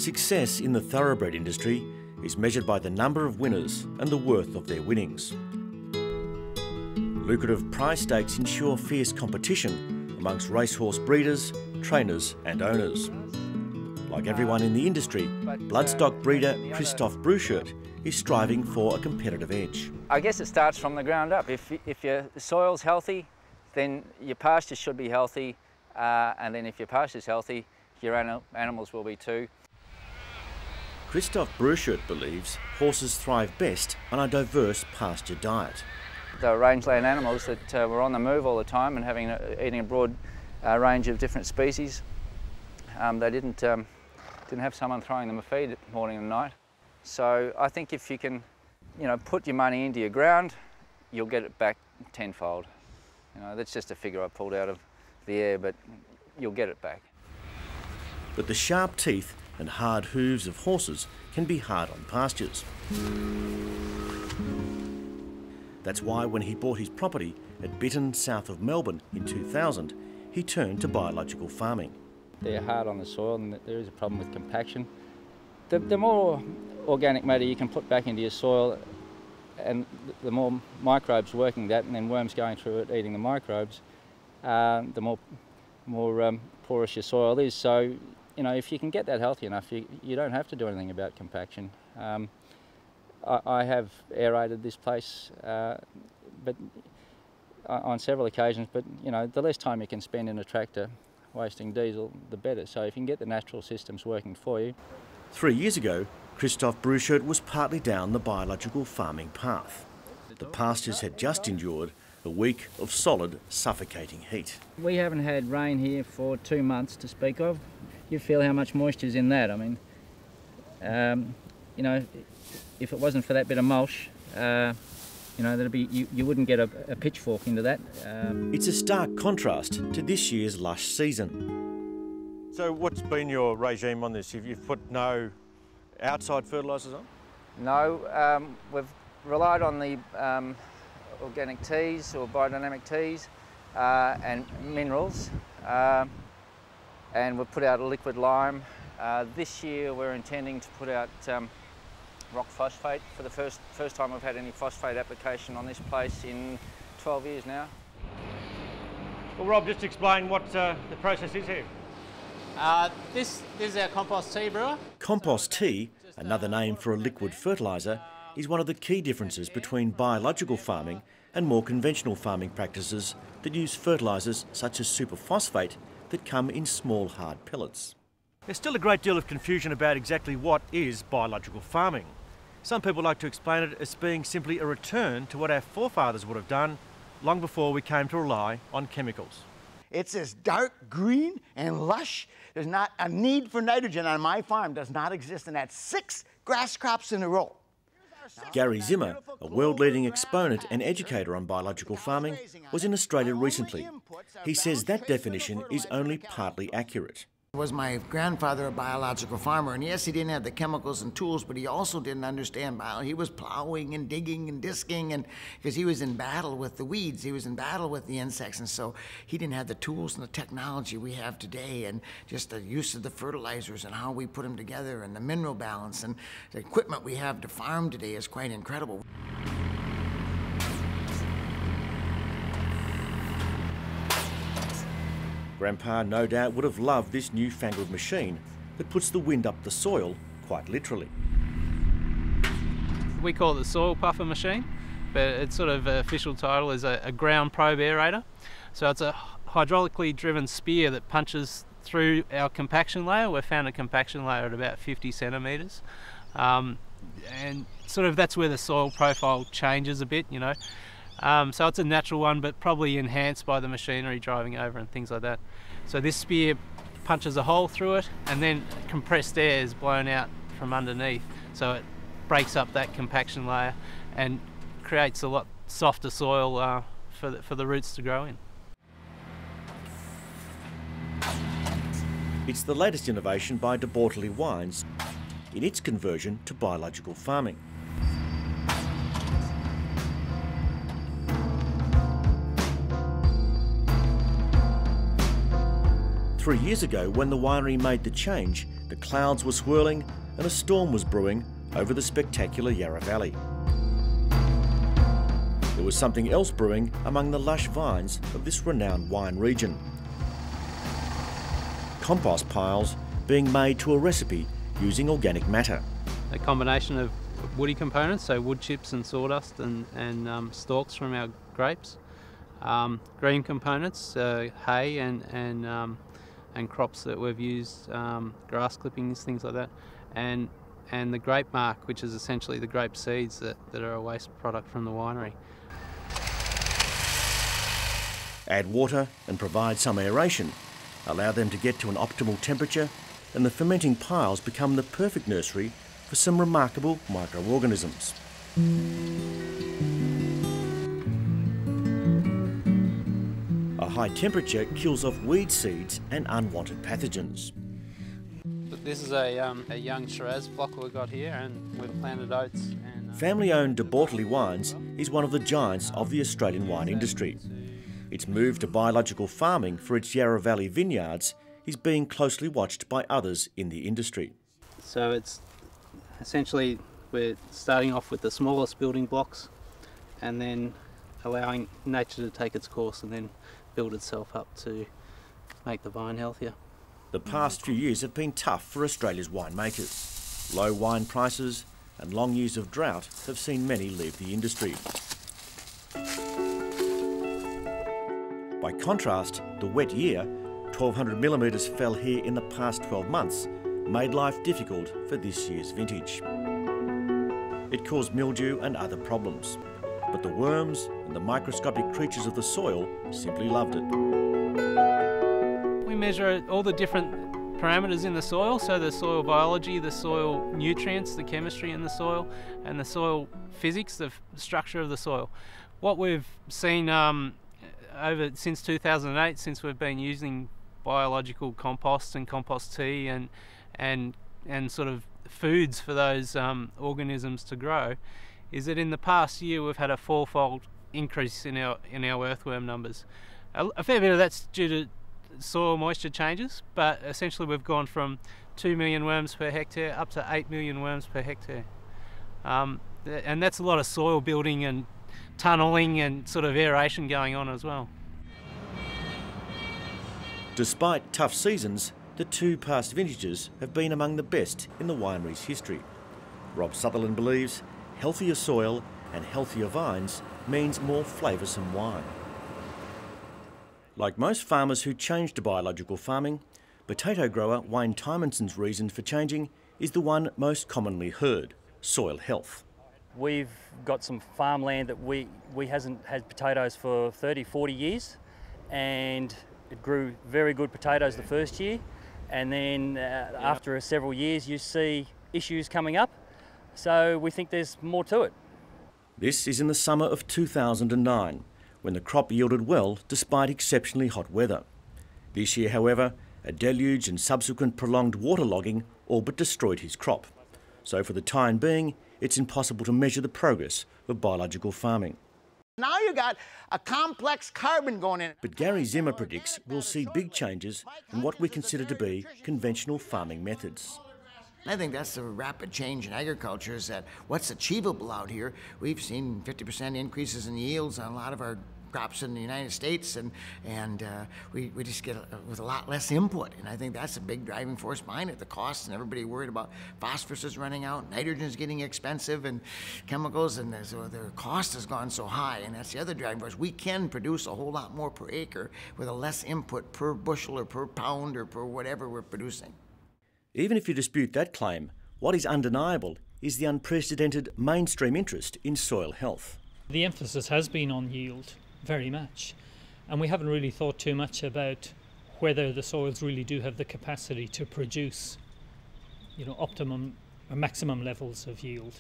Success in the thoroughbred industry is measured by the number of winners and the worth of their winnings. Lucrative prize stakes ensure fierce competition amongst racehorse breeders, trainers and owners. Like everyone in the industry, bloodstock breeder Christoph Bruchert is striving for a competitive edge. I guess it starts from the ground up. If your soil's healthy, then your pasture should be healthy, and then if your pasture's healthy, your animals will be too. Christoph Bruchert believes horses thrive best on a diverse pasture diet. The rangeland animals that were on the move all the time and eating a broad range of different species, they didn't have someone throwing them a feed morning and night. So I think if you can, put your money into your ground, you'll get it back tenfold. That's just a figure I pulled out of the air, but you'll get it back. But the sharp teeth and hard hooves of horses can be hard on pastures. That's why when he bought his property at Bitton, south of Melbourne in 2000, he turned to biological farming. They're hard on the soil and there is a problem with compaction. The more organic matter you can put back into your soil and the more microbes working that and then worms going through it eating the microbes, the more porous your soil is. So, if you can get that healthy enough, you don't have to do anything about compaction. I have aerated this place but on several occasions, but the less time you can spend in a tractor wasting diesel, the better. So if you can get the natural systems working for you. 3 years ago, Christoph Bruchert was partly down the biological farming path. The pastures had just endured a week of solid, suffocating heat. We haven't had rain here for 2 months to speak of. You feel how much moisture's in that. I mean, if it wasn't for that bit of mulch, you wouldn't get a pitchfork into that. It's a stark contrast to this year's lush season. So what's been your regime on this? You've put no outside fertilisers on? No, we've relied on the organic teas or biodynamic teas and minerals, and we've put out a liquid lime. This year we're intending to put out rock phosphate. For the first time we've had any phosphate application on this place in 12 years now. Well, Rob, just explain what the process is here. This is our compost tea brewer. Compost tea, another name for a liquid fertiliser, is one of the key differences between biological farming and more conventional farming practices that use fertilisers such as superphosphate that come in small hard pellets. There's still a great deal of confusion about exactly what is biological farming. Some people like to explain it as being simply a return to what our forefathers would have done long before we came to rely on chemicals. It's this dark green and lush. There's not a need for nitrogen on my farm. Does not exist in that 6 grass crops in a row. Gary Zimmer, a world-leading exponent and educator on biological farming, was in Australia recently. He says that definition is only partly accurate. Was my grandfather a biological farmer? And yes, he didn't have the chemicals and tools, but he also didn't understand biology. He was plowing and digging and disking, and because he was in battle with the weeds, he was in battle with the insects, and so he didn't have the tools and the technology we have today, and just the use of the fertilizers and how we put them together, and the mineral balance and the equipment we have to farm today is quite incredible. Grandpa no doubt would have loved this newfangled machine that puts the wind up the soil, quite literally. We call it the soil puffer machine, but its sort of official title is a ground probe aerator. So it's a hydraulically driven spear that punches through our compaction layer. We've found a compaction layer at about 50 centimetres. And sort of that's where the soil profile changes a bit, So it's a natural one, but probably enhanced by the machinery driving over and things like that. So this spear punches a hole through it, and then compressed air is blown out from underneath. So it breaks up that compaction layer and creates a lot softer soil for the roots to grow in. It's the latest innovation by Decarli Wines in its conversion to biological farming. "3 years ago, when the winery made the change, the clouds were swirling and a storm was brewing over the spectacular Yarra Valley. There was something else brewing among the lush vines of this renowned wine region. Compost piles being made to a recipe using organic matter. A combination of woody components, so wood chips and sawdust and stalks from our grapes. Green components, hay and crops that we've used, grass clippings, things like that, and the grape mark, which is essentially the grape seeds that are a waste product from the winery. Add water and provide some aeration. Allow them to get to an optimal temperature, and the fermenting piles become the perfect nursery for some remarkable microorganisms. A high temperature kills off weed seeds and unwanted pathogens. This is a young Shiraz block we've got here, and we've planted oats. Family-owned Decarli Wines is one of the giants of the Australian wine industry. Its move to biological farming for its Yarra Valley vineyards is being closely watched by others in the industry. So it's essentially, we're starting off with the smallest building blocks and then allowing nature to take its course and then build itself up to make the vine healthier. The past few years have been tough for Australia's winemakers. Low wine prices and long years of drought have seen many leave the industry. By contrast, the wet year, 1200 millimetres fell here in the past 12 months, made life difficult for this year's vintage. It caused mildew and other problems, but the worms and the microscopic creatures of the soil simply loved it. We measure all the different parameters in the soil, so the soil biology, the soil nutrients, the chemistry in the soil, and the soil physics, the structure of the soil. What we've seen since 2008, since we've been using biological compost and compost tea and sort of foods for those organisms to grow, is that in the past year we've had a fourfold increase in our earthworm numbers. A fair bit of that's due to soil moisture changes, but essentially we've gone from 2 million worms per hectare up to 8 million worms per hectare. And that's a lot of soil building and tunnelling and sort of aeration going on as well. Despite tough seasons, the two past vintages have been among the best in the winery's history. Rob Sutherland believes healthier soil and healthier vines means more flavoursome wine. Like most farmers who change to biological farming, potato grower Wayne Tymonson's reason for changing is the one most commonly heard: soil health. We've got some farmland that we hasn't had potatoes for 30, 40 years, and it grew very good potatoes the first year, and then after several years you see issues coming up, so we think there's more to it. This is in the summer of 2009, when the crop yielded well despite exceptionally hot weather. This year, however, a deluge and subsequent prolonged waterlogging all but destroyed his crop. So for the time being, it's impossible to measure the progress of biological farming. Now you got a complex carbon going in. But Gary Zimmer predicts we'll see big changes in what we consider to be conventional farming methods. I think that's the rapid change in agriculture, is that what's achievable out here. We've seen 50% increases in yields on a lot of our crops in the United States, and we just get with a lot less input, and I think that's a big driving force behind it. The cost, and everybody worried about phosphorus is running out, nitrogen is getting expensive, and chemicals, and so their cost has gone so high, and that's the other driving force. We can produce a whole lot more per acre with a less input per bushel or per pound or per whatever we're producing. Even if you dispute that claim, what is undeniable is the unprecedented mainstream interest in soil health. The emphasis has been on yield, very much, and we haven't really thought too much about whether the soils really do have the capacity to produce, optimum or maximum levels of yield.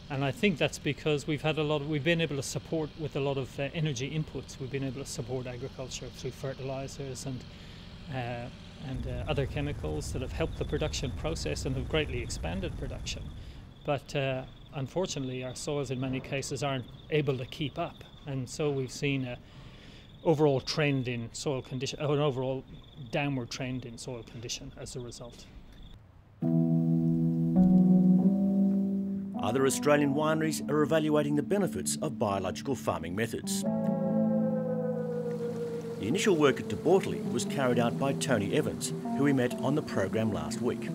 And I think that's because we've been able to support with a lot of energy inputs. We've been able to support agriculture through fertilizers and other chemicals that have helped the production process and have greatly expanded production. But unfortunately, our soils in many cases aren't able to keep up, and so we've seen an overall trend in soil condition, an overall downward trend in soil condition as a result. Other Australian wineries are evaluating the benefits of biological farming methods. The initial work at Decarli was carried out by Tony Evans, who we met on the program last week.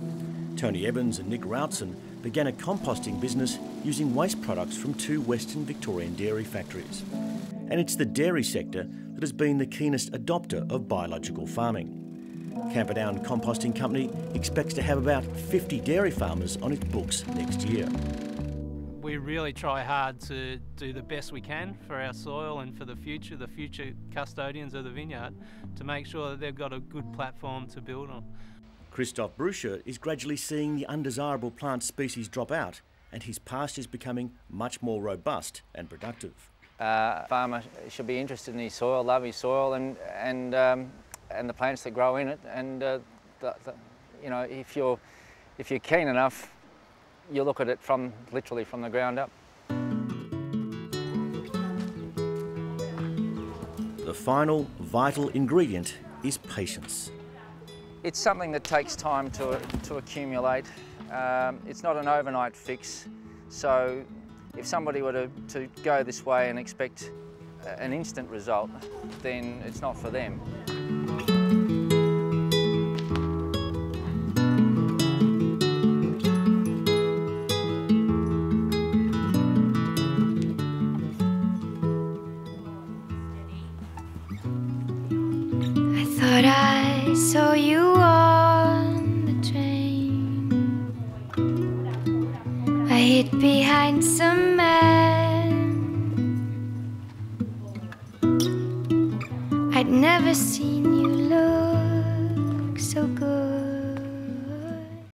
Tony Evans and Nick Routson began a composting business using waste products from 2 Western Victorian dairy factories. And it's the dairy sector that has been the keenest adopter of biological farming. Camperdown Composting Company expects to have about 50 dairy farmers on its books next year. We really try hard to do the best we can for our soil and for the future custodians of the vineyard, to make sure that they've got a good platform to build on. Christoph Bruscher is gradually seeing the undesirable plant species drop out and his pastures becoming much more robust and productive. A farmer should be interested in his soil, love his soil and the plants that grow in it, and you know, if you're keen enough, you look at it literally from the ground up. The final vital ingredient is patience. It's something that takes time to accumulate. It's not an overnight fix, so if somebody were to go this way and expect an instant result, then it's not for them. Thought I saw you on the train. I hid behind some men. I'd never seen you look